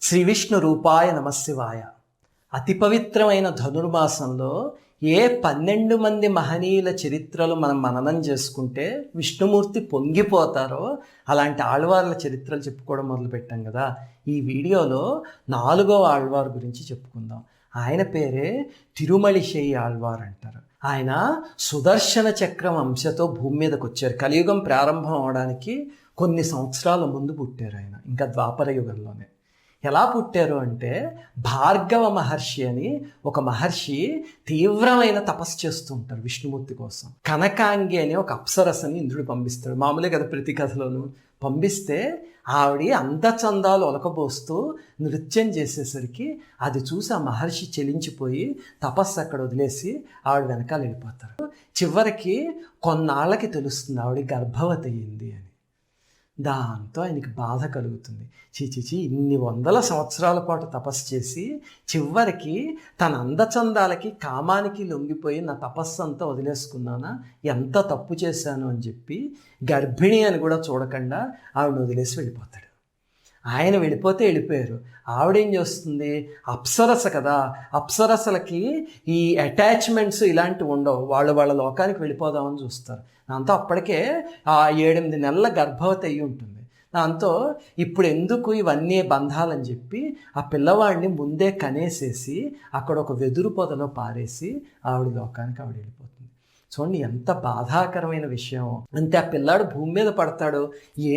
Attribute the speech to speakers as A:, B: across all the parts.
A: శ్రీ విష్ణు రూపాయ నమశివాయ. అతి పవిత్రమైన ధనుర్మాసంలో ఏ 12 మంది మహనీయుల చరిత్రలు మనం మననం చేసుకుంటే విష్ణుమూర్తి పొంగిపోతారో అలాంటి ఆళ్వార్ల చరిత్రలు చెప్పుకోవడం మొదలుపెట్టాం కదా. ఈ వీడియోలో 4వ ఆళ్వార్ గురించి చెప్పుకుందాం. ఆయన పేరే తిరుమలిశై ఆళ్వార్ అంటారు. ఆయన సుదర్శన చక్రం అంశతో భూమి మీదకి వచ్చారు. కలియుగం ప్రారంభం అవడానికి కొన్ని సంవత్సరాల ముందు పుట్టారు ఆయన, ఇంకా ద్వాపర యుగంలోనే. ఎలా పుట్టారు అంటే, భార్గవ మహర్షి అని ఒక మహర్షి తీవ్రమైన తపస్సు చేస్తూ ఉంటారు విష్ణుమూర్తి కోసం. కనకాంగి అని ఒక అప్సరసని ఇంద్రుడు పంపిస్తాడు. మామూలే కదా ప్రతి కథలోనూ. పంపిస్తే ఆవిడ అందచందాలు ఒలకబోస్తూ నృత్యం చేసేసరికి అది చూసి ఆ మహర్షి చెలించిపోయి తపస్సు అక్కడ వదిలేసి ఆవిడ వెనకాల వెళ్ళిపోతారు. చివరికి కొన్నాళ్ళకి తెలుస్తుంది ఆవిడ గర్భవతి అయ్యింది అని. దాంతో ఆయనకి బాధ కలుగుతుంది. చీచిచి ఇన్ని వందల సంవత్సరాల పాటు తపస్సు చేసి చివరికి తన అందచందాలకి కామానికి లొంగిపోయి నా తపస్సు అంతా వదిలేసుకున్నానా, ఎంత తప్పు చేశాను అని చెప్పి గర్భిణి అని కూడా చూడకుండా ఆవిడ వదిలేసి వెళ్ళిపోతాడు. ఆయన వెళ్ళిపోతే వెళ్ళిపోయారు. ఆవిడేం చేస్తుంది, అప్సరస కదా, అప్సరసలకి ఈ అటాచ్మెంట్స్ ఇలాంటివి ఉండవు. వాళ్ళ లోకానికి వెళ్ళిపోదామని చూస్తారు. దాంతో అప్పటికే 7-8 నెలల గర్భవతి అయ్యి ఉంటుంది. దాంతో ఇప్పుడు ఎందుకు ఇవన్నీ బంధాలని చెప్పి ఆ పిల్లవాడిని ముందే కనేసేసి అక్కడ ఒక వెదురు పొదలో పారేసి ఆవిడ లోకానికి ఆవిడ వెళ్ళిపోతుంది. చూడండి ఎంత బాధాకరమైన విషయం. అంతే, ఆ పిల్లాడు భూమి మీద పడతాడు,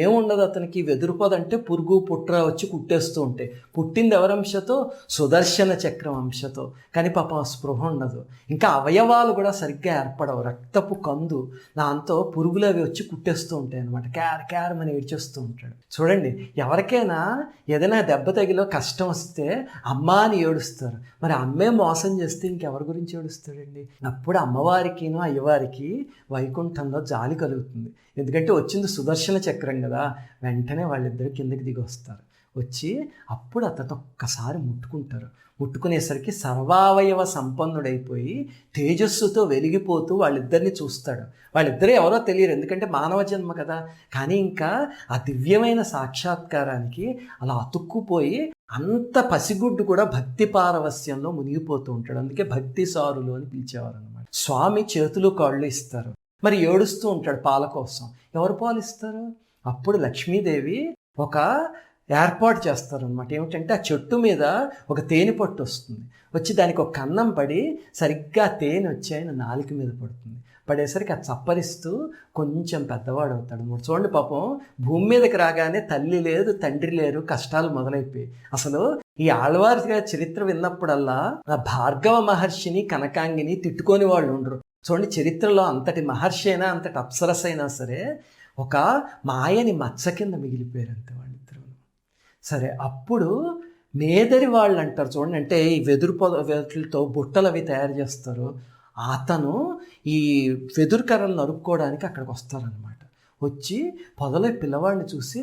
A: ఏముండదు అతనికి. వెదురు పొద అంటే పురుగు పుట్ర వచ్చి కుట్టేస్తూ ఉంటాయి. పుట్టింది ఎవరి అంశతో? సుదర్శన చక్రం అంశతో. కానీ పాపం స్పృహ ఉండదు, ఇంకా అవయవాలు కూడా సరిగ్గా ఏర్పడవు, రక్తపు కందు. దాంతో పురుగులు అవి వచ్చి కుట్టేస్తూ ఉంటాయి అనమాట. క్యార్ అని ఏడ్చేస్తూ ఉంటాడు. చూడండి, ఎవరికైనా ఏదైనా దెబ్బ తగిలో కష్టం వస్తే అమ్మ అని ఏడుస్తారు. మరి అమ్మే మోసం చేస్తే ఇంకెవరి గురించి ఏడుస్తాడండి? అప్పుడు అమ్మవారికిను అయ్యవారికి వైకుంఠంలో జాలి కలుగుతుంది. ఎందుకంటే వచ్చింది సుదర్శన చక్రం కదా. వెంటనే వాళ్ళిద్దరు కిందకి దిగి వస్తారు. వచ్చి అప్పుడు అతను ఒక్కసారి ముట్టుకుంటారు. ముట్టుకునేసరికి సర్వావయవ సంపన్నుడైపోయి తేజస్సుతో వెలిగిపోతూ వాళ్ళిద్దరిని చూస్తాడు. వాళ్ళిద్దరూ ఎవరో తెలియరు, ఎందుకంటే మానవ జన్మ కదా. కానీ ఇంకా ఆ దివ్యమైన సాక్షాత్కారానికి అలా అతుక్కుపోయి అంత పసిగుడ్డు కూడా భక్తి పారవస్యంలో మునిగిపోతూ ఉంటాడు. అందుకే భక్తి సారులు అని పిలిచేవారు అనమాట. స్వామి చేతులు కాళ్ళు ఇస్తారు, మరి ఏడుస్తూ ఉంటాడు పాల కోసం. ఎవరు పాలు ఇస్తారు? అప్పుడు లక్ష్మీదేవి ఒక ఏర్పాటు చేస్తారనమాట. ఏమిటంటే ఆ చెట్టు మీద ఒక తేనె పట్టు వస్తుంది. వచ్చి దానికి ఒక కన్నం పడి సరిగ్గా తేనె వచ్చి ఆయన నాలుక మీద పడుతుంది. పడేసరికి అది చప్పరిస్తూ కొంచెం పెద్దవాడు అవుతాడు. చూడండి, పాపం భూమి మీదకి రాగానే తల్లి లేదు, తండ్రి లేరు, కష్టాలు మొదలైపోయి. అసలు ఈ ఆళ్వార్గా చరిత్ర విన్నప్పుడల్లా ఆ భార్గవ మహర్షిని కనకాంగిని తిట్టుకొని వాళ్ళు ఉండరు. చూడండి, చరిత్రలో అంతటి మహర్షి అయినా అంతటి అప్సరస అయినా సరే ఒక మాయని మచ్చ కింద మిగిలిపోయారు అంతే వాళ్ళిద్దరు. సరే, అప్పుడు మేదరి వాళ్ళు అంటారు చూడండి, అంటే ఈ వెదురు వెదురుతో బుట్టలు అవి తయారు చేస్తారు. అతను ఈ వెదురు కర్రలు నరుక్కోవడానికి అక్కడికి వస్తారనమాట. వచ్చి పొదలో పిల్లవాడిని చూసి,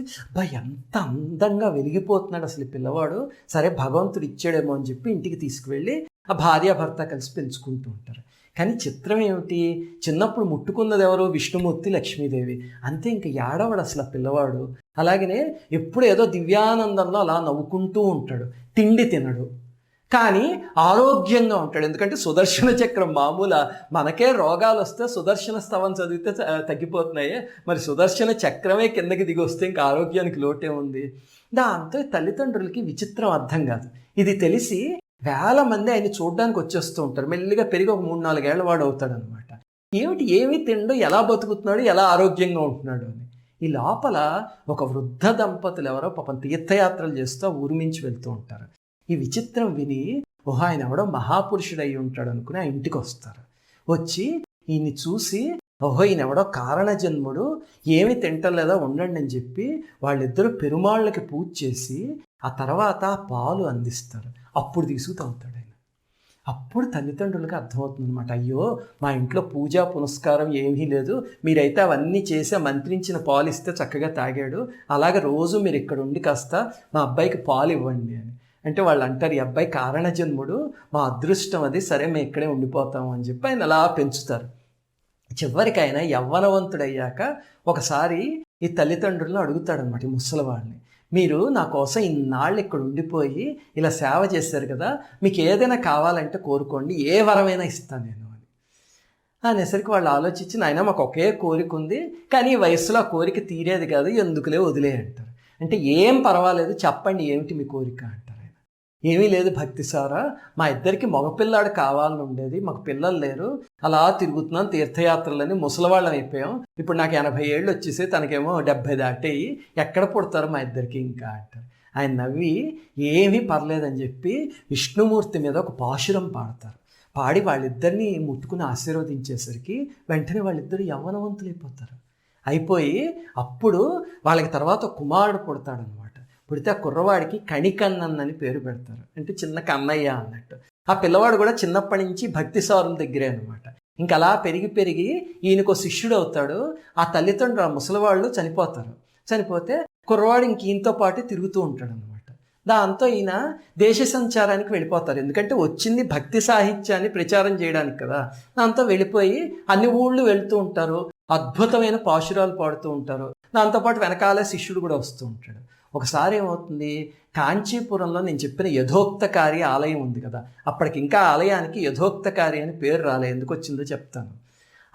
A: ఎంత అందంగా వెలిగిపోతున్నాడు అసలు ఈ పిల్లవాడు, సరే భగవంతుడు ఇచ్చాడేమో అని చెప్పి ఇంటికి తీసుకువెళ్ళి ఆ భార్యాభర్త కలిసి పెంచుకుంటూ ఉంటారు. కానీ చిత్రం ఏమిటి, చిన్నప్పుడు ముట్టుకున్నది ఎవరు? విష్ణుమూర్తి, లక్ష్మీదేవి. అంతే, ఇంకా ఏడవడు అసలు ఆ పిల్లవాడు. అలాగనే ఎప్పుడు ఏదో దివ్యానందంలో అలా నవ్వుకుంటూ ఉంటాడు. తిండి తినడు, కానీ ఆరోగ్యంగా ఉంటాడు. ఎందుకంటే సుదర్శన చక్రం మామూలు మనకే రోగాలు వస్తే సుదర్శన స్తవం చదివితే తగ్గిపోతున్నాయి, మరి సుదర్శన చక్రమే కిందకి దిగి వస్తే ఇంకా ఆరోగ్యానికి లోటే ఉంది. దాంతో తల్లిదండ్రులకి విచిత్రం అర్థం కాదు. ఇది తెలిసి వేల మంది ఆయన చూడడానికి వచ్చేస్తూ ఉంటారు. మెల్లిగా పెరిగి ఒక 3-4 ఏళ్ల వాడు అవుతాడు అనమాట. ఏమీ తిండు, ఎలా బతుకుతున్నాడు, ఎలా ఆరోగ్యంగా ఉంటున్నాడు అని. ఈ లోపల ఒక వృద్ధ దంపతులు ఎవరో పాపం తీర్థయాత్రలు చేస్తూ ఊరిమించి వెళ్తూ ఉంటారు. ఈ విచిత్రం విని, ఓహో ఆయన ఎవడో మహాపురుషుడు అయి ఉంటాడు అనుకుని ఆ ఇంటికి వస్తారు. వచ్చి ఈయన్ని చూసి, ఓహో ఈయన ఎవడో కారణజన్ముడు, ఏమి తింటలేదా ఉండండి అని చెప్పి వాళ్ళిద్దరూ పెరుమాళ్ళకి పూజ చేసి ఆ తర్వాత పాలు అందిస్తారు. అప్పుడు తీసుకు తాగుతాడు ఆయన. అప్పుడు తల్లిదండ్రులకు అర్థమవుతుంది అనమాట, అయ్యో మా ఇంట్లో పూజా పునస్కారం ఏమీ లేదు, మీరైతే అవన్నీ చేసి మంత్రించిన పాలు ఇస్తే చక్కగా తాగాడు, అలాగే రోజు మీరు ఇక్కడ ఉండి కాస్త మా అబ్బాయికి పాలు ఇవ్వండి అని. అంటే వాళ్ళు అంటారు, ఈ అబ్బాయి కారణజన్ముడు, మా అదృష్టం అది, సరే మేము ఇక్కడే ఉండిపోతాము అని చెప్పి ఆయన అలా పెంచుతారు. చివరికి ఆయన యవ్వనవంతుడయ్యాక ఒకసారి ఈ తల్లిదండ్రులను అడుగుతాడనమాట, ఈ ముసలివాడిని, మీరు నా కోసం ఇన్నాళ్ళు ఇక్కడ ఉండిపోయి ఇలా సేవ చేశారు కదా, మీకు ఏదైనా కావాలంటే కోరుకోండి, ఏ వరమైనా ఇస్తాను నేను అని అనేసరికి వాళ్ళు ఆలోచించి, నాయన మాకు ఒకే కోరిక ఉంది, కానీ ఈ వయసులో ఆ కోరిక తీరేది కాదు, ఎందుకులే వదిలే అంటారు. అంటే ఏం పర్వాలేదు, చెప్పండి ఏమిటి మీ కోరిక అంటారు. ఏమీ లేదు భక్తి సారా, మా ఇద్దరికి మగపిల్లాడు కావాలని ఉండేది, మాకు పిల్లలు లేరు, అలా తిరుగుతున్నాం తీర్థయాత్రలని, ముసలివాళ్ళం అయిపోయాం, ఇప్పుడు నాకు 80 ఏళ్ళు వచ్చేసి తనకేమో 70 దాటేయి, ఎక్కడ పుడతారు మా ఇద్దరికి ఇంకా అంటారు. ఆయన నవ్వి ఏమీ పర్లేదని చెప్పి విష్ణుమూర్తి మీద ఒక పాశురం పాడతారు. పాడి వాళ్ళిద్దరిని ముట్టుకుని ఆశీర్వదించేసరికి వెంటనే వాళ్ళిద్దరు యవ్వనవంతులైపోతారు. అయిపోయి అప్పుడు వాళ్ళకి తర్వాత కుమారుడు పుడతాడనమాట. పుడితే ఆ కుర్రవాడికి కణికన్నన్ అని పేరు పెడతారు, అంటే చిన్న కన్నయ్య అన్నట్టు. ఆ పిల్లవాడు కూడా చిన్నప్పటి నుంచి భక్తి సారుల దగ్గరే అనమాట. ఇంకా అలా పెరిగి పెరిగి ఈయనకు శిష్యుడు అవుతాడు. ఆ తల్లిదండ్రులు ఆ ముసలివాళ్ళు చనిపోతారు. చనిపోతే కుర్రవాడు ఇంక ఈయనతో పాటు తిరుగుతూ ఉంటాడు అనమాట. దాంతో ఈయన దేశ సంచారానికి వెళ్ళిపోతారు, ఎందుకంటే వచ్చింది భక్తి సాహిత్యాన్ని ప్రచారం చేయడానికి కదా. దాంతో వెళ్ళిపోయి అన్ని ఊళ్ళు వెళ్తూ ఉంటారు, అద్భుతమైన పాశురాలు పాడుతూ ఉంటారు. దాంతోపాటు వెనకాలే శిష్యుడు కూడా వస్తూ ఉంటాడు. ఒకసారి ఏమవుతుంది, కాంచీపురంలో నేను చెప్పిన యథోక్తకారి ఆలయం ఉంది కదా, అప్పటికి ఇంకా ఆలయానికి యథోక్తకారి అని పేరు రాలే, ఎందుకు వచ్చిందో చెప్తాను.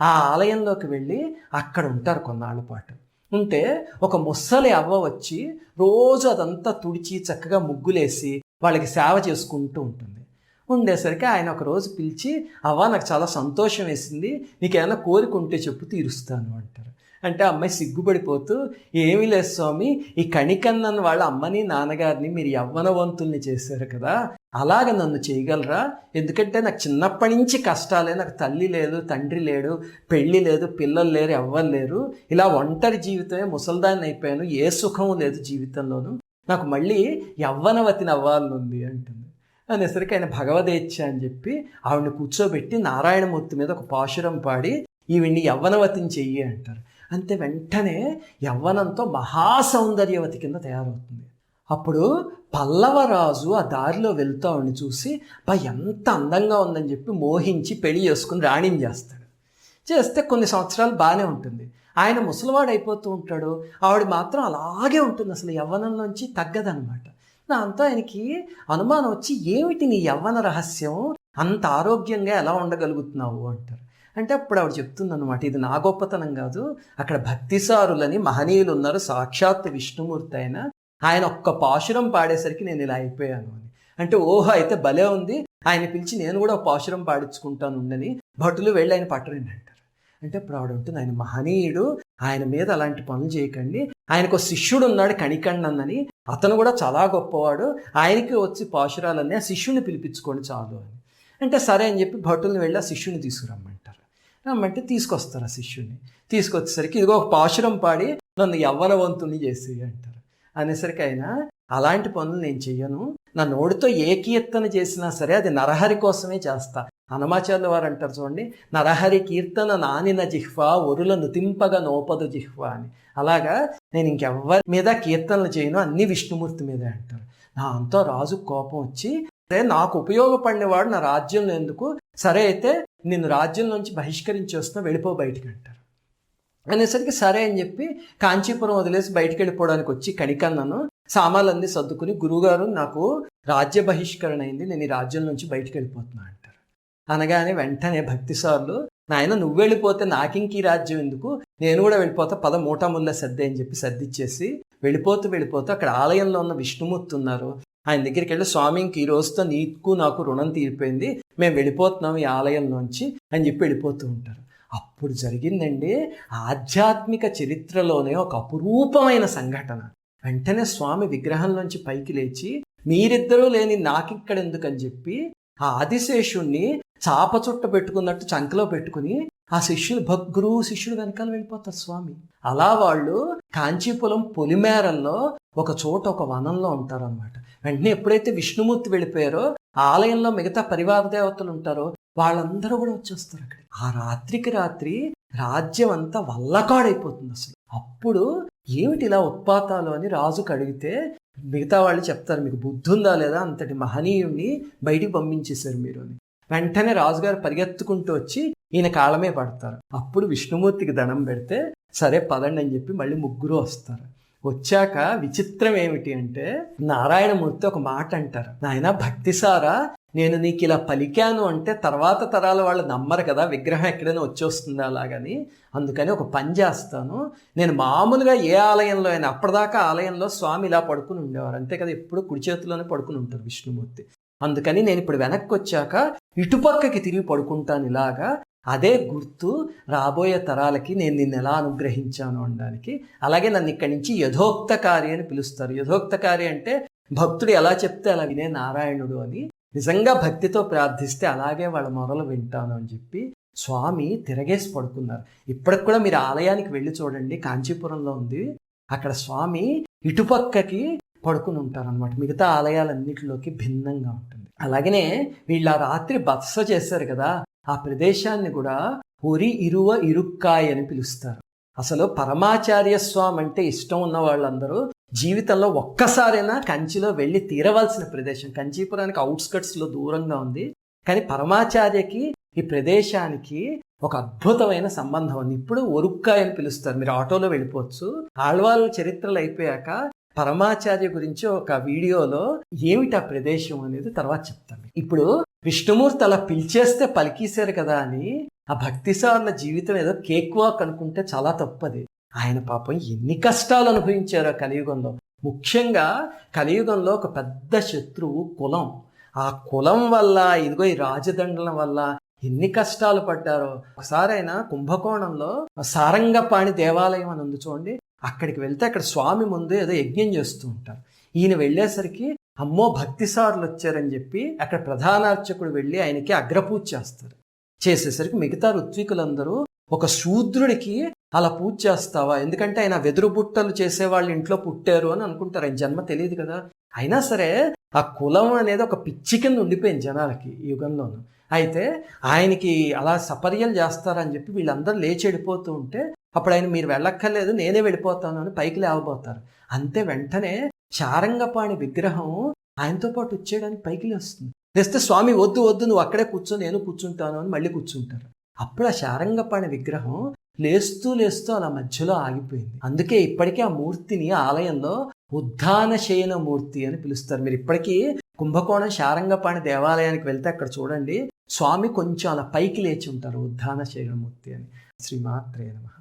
A: ఆ ఆలయంలోకి వెళ్ళి అక్కడ ఉంటారు కొన్నాళ్ళ పాటు. ఉంటే ఒక ముసలి అవ్వ వచ్చి రోజు అదంతా తుడిచి చక్కగా ముగ్గులేసి వాళ్ళకి సేవ చేసుకుంటూ ఉంటుంది. ఉండేసరికి ఆయన ఒక రోజు పిలిచి, అవ్వ నాకు చాలా సంతోషం వేసింది, నీకేమైనా కోరిక ఉంటే చెప్పు తీరుస్తాను అంటారు. అంటే అమ్మాయి సిగ్గుపడిపోతూ, ఏమీ లేదు స్వామి, ఈ కణికన్నన్ వాళ్ళ అమ్మని నాన్నగారిని మీరు యవ్వనవంతుల్ని చేశారు కదా, అలాగ నన్ను చేయగలరా? ఎందుకంటే నాకు చిన్నప్పటి నుంచి కష్టాలే, నాకు తల్లి లేదు, తండ్రి లేడు, పెళ్ళి లేదు, పిల్లలు లేరు, ఎవ్వరు లేరు, ఇలా ఒంటరి జీవితమే, ముసల్దాన్ని అయిపోయాను, ఏ సుఖం లేదు జీవితంలోనూ, నాకు మళ్ళీ యవ్వనవతిని అవ్వాలనుంది అంటుంది. అనేసరికి ఆయన భగవదేచ్ఛ అని చెప్పి ఆవిడని కూర్చోబెట్టి నారాయణమూర్తి మీద ఒక పాశురం పాడి ఈవిడ్ని యవ్వనవతిని చెయ్యి అంటారు. అంతే వెంటనే యవ్వనంతో మహాసౌందర్యవతి కింద తయారవుతుంది. అప్పుడు పల్లవరాజు ఆ దారిలో వెళ్తూ ఆవిడని చూసి, ఎంత అందంగా ఉందని చెప్పి మోహించి పెళ్లి చేసుకుని రాణిని చేస్తాడు. చేస్తే కొన్ని సంవత్సరాలు బాగానే ఉంటుంది, ఆయన ముసలివాడు అయిపోతూ ఉంటాడు, ఆవిడ మాత్రం అలాగే ఉంటుంది, అసలు యవ్వనంలోంచి తగ్గదనమాట. దాంతో ఆయనకి అనుమానం వచ్చి, ఏమిటి నీ యవ్వన రహస్యం, అంత ఆరోగ్యంగా ఎలా ఉండగలుగుతున్నావు అంటారు. అంటే అప్పుడు ఆవిడ చెప్తుందన్నమాట, ఇది నా గొప్పతనం కాదు, అక్కడ భక్తిసారులని మహనీయులు ఉన్నారు, సాక్షాత్ విష్ణుమూర్తి ఆయన ఒక్క పాశురం పాడేసరికి నేను ఇలా అయిపోయాను అని. అంటే ఓహో, అయితే భలే ఉంది, ఆయన పిలిచి నేను కూడా ఒక పాశురం పాడించుకుంటాను ఉండని భటులు వెళ్ళి ఆయన పట్టరండి అంటారు. అంటే అప్పుడు ఆవిడ ఉంటుంది, ఆయన మహనీయుడు, ఆయన మీద అలాంటి పనులు చేయకండి, ఆయనకు శిష్యుడు ఉన్నాడు కణికన్నన్ అని, అతను కూడా చాలా గొప్పవాడు, ఆయనకి వచ్చి పాశురాలన్నీ ఆ శిష్యుని పిలిపించుకోండి చాలు అని. అంటే సరే అని చెప్పి భటుల్ని వెళ్ళి ఆ శిష్యుని తీసుకురమ్మంటారు. రమ్మంటే తీసుకొస్తారు ఆ శిష్యుని. తీసుకొచ్చేసరికి ఇదిగో ఒక పాశురం పాడి నన్ను యవ్వనవంతుని చేసి అంటారు. అనేసరికి ఆయన, అలాంటి పనులు నేను చెయ్యను, నా నోటితో ఏ కీర్తన చేసినా సరే అది నరహరి కోసమే చేస్తా. హనుమాచార్యుల వారు అంటారు చూడండి, నరహరి కీర్తన నానిన జిహ్వా ఒరుల నుతింపగా నోపదు జిహ్వా అని. అలాగా నేను ఇంకెవ్వరి మీద కీర్తనలు చేయను, అన్ని విష్ణుమూర్తి మీదే అంటారు. దాంతో రాజు కోపం వచ్చి, అదే నాకు ఉపయోగపడినవాడు నా రాజ్యంలో ఎందుకు, సరే అయితే నిన్ను రాజ్యం నుంచి బహిష్కరించి వస్తున్నా, వెళ్ళిపో బయటికి అంటారు. అనేసరికి సరే అని చెప్పి కాంచీపురం వదిలేసి బయటికి వెళ్ళిపోవడానికి వచ్చి కణికన్నను సామాన్లన్నీ సర్దుకుని, గురువుగారు నాకు రాజ్య బహిష్కరణ అయింది, నేను ఈ రాజ్యం నుంచి బయటికి వెళ్ళిపోతున్నా అంటారు. అనగానే వెంటనే భక్తిసార్లు, నాయన నువ్వు వెళ్ళిపోతే నాకింక ఈ రాజ్యం ఎందుకు, నేను కూడా వెళ్ళిపోతా, పద మూటముల్ల సర్దే అని చెప్పి సర్దిచ్చేసి వెళ్ళిపోతూ అక్కడ ఆలయంలో ఉన్న విష్ణుమూర్తి ఉన్నారు, ఆయన దగ్గరికి వెళ్ళి, స్వామి ఇంక ఈ రోజుతో నీకు నాకు రుణం తీరిపోయింది, మేము వెళ్ళిపోతున్నాం ఈ ఆలయంలోంచి అని చెప్పి వెళ్ళిపోతూ ఉంటారు. అప్పుడు జరిగిందండి ఆధ్యాత్మిక చరిత్రలోనే ఒక అపురూపమైన సంఘటన. వెంటనే స్వామి విగ్రహంలోంచి పైకి లేచి, మీరిద్దరూ లేని నాకిక్కడ ఎందుకని చెప్పి ఆ ఆదిశేషుణ్ణి చాప చుట్ట పెట్టుకున్నట్టు చంకలో పెట్టుకుని ఆ శిష్యుడు గురువు శిష్యుడు వెనకాల వెళ్ళిపోతారు స్వామి. అలా వాళ్ళు కాంచీపురం పొలిమేరల్లో ఒక చోట ఒక వనంలో ఉంటారన్నమాట. వెంటనే ఎప్పుడైతే విష్ణుమూర్తి వెళ్ళిపోయారో ఆలయంలో మిగతా పరివార దేవతలు ఉంటారో వాళ్ళందరూ కూడా వచ్చేస్తారు అక్కడ. ఆ రాత్రికి రాత్రి రాజ్యం అంతా వల్లకాడైపోతుంది అసలు. అప్పుడు ఏమిటి ఇలా ఉత్పాతాలు అని రాజుకు అడిగితే మిగతా వాళ్ళు చెప్తారు, మీకు బుద్ధి ఉందా లేదా, అంతటి మహనీయుణ్ణి బయటికి పంపించేశారు మీరు అని. వెంటనే రాజుగారు పరిగెత్తుకుంటూ వచ్చి ఈయన కాళ్ళమే పడతారు. అప్పుడు విష్ణుమూర్తికి దండం పెడితే, సరే పదండి అని చెప్పి మళ్ళీ ముగ్గురు వస్తారు. వచ్చాక విచిత్రం ఏమిటి అంటే నారాయణమూర్తి ఒక మాట అంటారు, నాయన భక్తిసారా నేను నీకు ఇలా పలికాను అంటే తర్వాత తరాల వాళ్ళు నమ్మరు కదా, విగ్రహం ఎక్కడైనా వచ్చేస్తుంది అలాగని, అందుకని ఒక పని చేస్తాను, నేను మామూలుగా ఏ ఆలయంలో అయినా, అప్పటిదాకా ఆలయంలో స్వామి ఇలా పడుకుని ఉండేవారు అంతే కదా, ఎప్పుడు కుడి చేతిలోనే పడుకుని ఉంటారు విష్ణుమూర్తి, అందుకని నేను ఇప్పుడు వెనక్కి వచ్చాక ఇటుపక్కకి తిరిగి పడుకుంటాను ఇలాగా, అదే గుర్తు రాబోయే తరాలకి నేను నిన్ను ఎలా అనుగ్రహించాను అనడానికి. అలాగే నన్ను ఇక్కడి నుంచి యథోక్తకారి అని పిలుస్తారు. యథోక్తకారి అంటే భక్తుడు ఎలా చెప్తే అలా వినే నారాయణుడు అని, నిజంగా భక్తితో ప్రార్థిస్తే అలాగే వాళ్ళ మొరలు వింటాను అని చెప్పి స్వామి తిరగేసి పడుకున్నారు. ఇప్పటికి కూడా మీరు ఆలయానికి వెళ్ళి చూడండి, కాంచీపురంలో ఉంది, అక్కడ స్వామి ఇటుపక్కకి పడుకుని ఉంటారు అనమాట, మిగతా ఆలయాలన్నిటిలోకి భిన్నంగా ఉంటుంది. అలాగనే వీళ్ళు ఆ రాత్రి బస చేశారు కదా, ఆ ప్రదేశాన్ని కూడా ఉరి ఇరువ ఇరుక్కాయ్ అని పిలుస్తారు. అసలు పరమాచార్య స్వామి అంటే ఇష్టం ఉన్న వాళ్ళందరూ జీవితంలో ఒక్కసారైనా కంచిలో వెళ్ళి తీరవలసిన ప్రదేశం. కంచీపురానికి అవుట్స్కట్స్లో దూరంగా ఉంది, కానీ పరమాచార్యకి ఈ ప్రదేశానికి ఒక అద్భుతమైన సంబంధం ఉంది. ఇప్పుడు ఒరుక్కాయ్ అని పిలుస్తారు, మీరు ఆటోలో వెళ్ళిపోవచ్చు. ఆళ్వాళ్ళ చరిత్రలు అయిపోయాక పరమాచార్య గురించి ఒక వీడియోలో ఏమిటి ఆ ప్రదేశం అనేది తర్వాత చెప్తాను. ఇప్పుడు విష్ణుమూర్తి అలా పిలిచేస్తే పలికేశారు కదా అని ఆ భక్తిసారుల జీవితం ఏదో కేక్ వాక్ అనుకుంటే చాలా తప్పది. ఆయన పాపం ఎన్ని కష్టాలు అనుభవించారో కలియుగంలో. ముఖ్యంగా కలియుగంలో ఒక పెద్ద శత్రువు కులం. ఆ కులం వల్ల ఇదిగో ఈ రాజదండల వల్ల ఎన్ని కష్టాలు పడ్డారో. ఒకసారి ఆయన కుంభకోణంలో సారంగపాణి దేవాలయం అని ఉంది చూడండి, అక్కడికి వెళ్తే అక్కడ స్వామి ముందు ఏదో యజ్ఞం చేస్తూ ఉంటారు. ఈయన వెళ్ళేసరికి అమ్మో భక్తిసారులు వచ్చారని చెప్పి అక్కడ ప్రధానార్చకుడు వెళ్ళి ఆయనకి అగ్రపూజ చేస్తారు. చేసేసరికి మిగతా ఋత్వికులందరూ ఒక శూద్రుడికి అలా పూజ చేస్తావా, ఎందుకంటే ఆయన వెదురు బుట్టలు చేసేవాళ్ళు ఇంట్లో పుట్టారు అని అనుకుంటారు, ఆయన జన్మ తెలియదు కదా. అయినా సరే ఆ కులం అనేది ఒక పిచ్చి కింద ఉండిపోయింది జనాలకి ఈ యుగంలోనూ. అయితే ఆయనకి అలా సపర్యలు చేస్తారని చెప్పి వీళ్ళందరూ లేచి వెళ్ళిపోతూ ఉంటే అప్పుడు ఆయన మీరు వెళ్ళక్కర్లేదు నేనే వెళ్ళిపోతాను అని పైకి లేవబోతారు. అంతే వెంటనే శారంగపాణి విగ్రహం ఆయనతో పాటు వచ్చేయడానికి పైకి లేస్తుంది. లేస్తే స్వామి వద్దు వద్దు నువ్వు అక్కడే కూర్చో నేను కూర్చుంటాను అని మళ్ళీ కూర్చుంటారు. అప్పుడు ఆ శారంగపాణి విగ్రహం లేస్తూ లేస్తూ అలా మధ్యలో ఆగిపోయింది. అందుకే ఇప్పటికీ ఆ మూర్తిని ఆలయంలో ఉద్ధాన శయన మూర్తి అని పిలుస్తారు. మీరు ఇప్పటికీ కుంభకోణం శారంగపాణి దేవాలయానికి వెళ్తే అక్కడ చూడండి స్వామి కొంచెం అలా పైకి లేచి ఉంటారు, ఉద్ధాన శయన మూర్తి అని. శ్రీమాత్రే నమః.